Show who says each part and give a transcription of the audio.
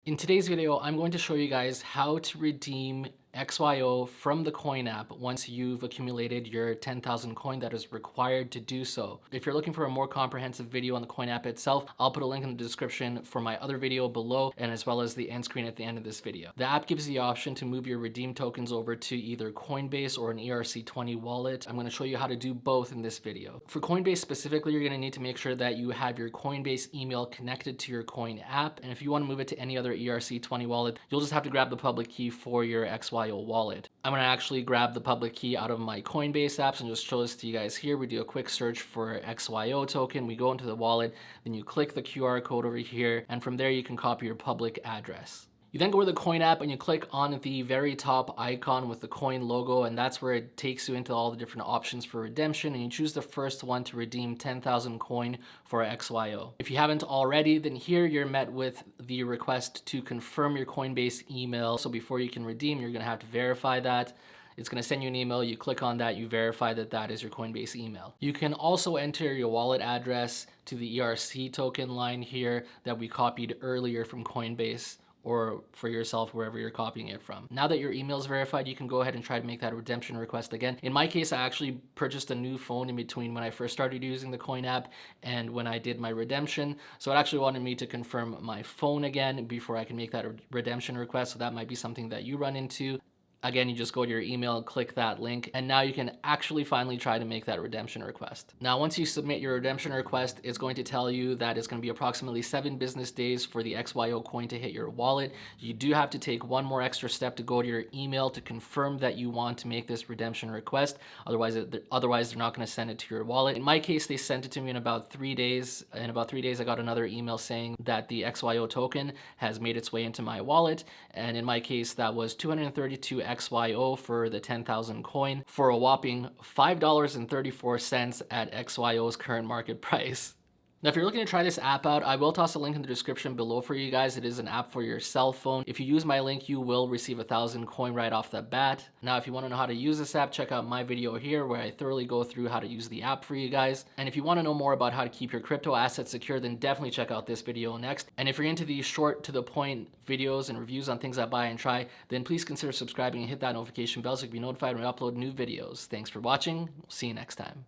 Speaker 1: In today's video, I'm going to show you guys how to redeem XYO from the Coin app once you've accumulated your 10,000 coin that is required to do so. If you're looking for a more comprehensive video on the Coin app itself, I'll put a link in the description for my other video below and as well as the end screen at the end of this video. The app gives you the option to move your redeem tokens over to either Coinbase or an ERC20 wallet. I'm going to show you how to do both in this video. For Coinbase specifically, you're going to need to make sure that you have your Coinbase email connected to your Coin app. And if you want to move it to any other ERC20 wallet, you'll just have to grab the public key for your XYO wallet. I'm going to actually grab the public key out of my Coinbase apps and just show this to you guys here. We do a quick search for XYO token. We go into the wallet, then you click the QR code over here, and from there you can copy your public address. You then go to the Coin app and you click on the very top icon with the coin logo, and that's where it takes you into all the different options for redemption, and you choose the first one to redeem 10,000 coin for XYO. If you haven't already, then here you're met with the request to confirm your Coinbase email. So before you can redeem, you're gonna have to verify that. It's going to send you an email. You click on that, you verify that that is your Coinbase email. You can also enter your wallet address to the ERC token line here that we copied earlier from Coinbase, or for yourself, wherever you're copying it from. Now that your email is verified, you can go ahead and try to make that redemption request again. In my case, I actually purchased a new phone in between when I first started using the Coin app and when I did my redemption. So it actually wanted me to confirm my phone again before I can make that redemption request. So that might be something that you run into. Again, you just go to your email, click that link, and now you can actually finally try to make that redemption request. Now, once you submit your redemption request, it's going to tell you that it's going to be approximately 7 business days for the XYO coin to hit your wallet. You do have to take one more extra step to go to your email to confirm that you want to make this redemption request. Otherwise they're not going to send it to your wallet. In my case, they sent it to me in about 3 days. In about 3 days, I got another email saying that the XYO token has made its way into my wallet. And in my case, that was 232 XYO for the 10,000 coin for a whopping $5.34 at XYO's current market price. Now, if you're looking to try this app out, I will toss a link in the description below for you guys. It is an app for your cell phone. If you use my link, you will receive 1,000 coin right off the bat. Now, if you want to know how to use this app, check out my video here where I thoroughly go through how to use the app for you guys. And if you want to know more about how to keep your crypto assets secure, then definitely check out this video next. And if you're into these short to the point videos and reviews on things I buy and try, then please consider subscribing and hit that notification bell so you can be notified when I upload new videos. Thanks for watching. See you next time.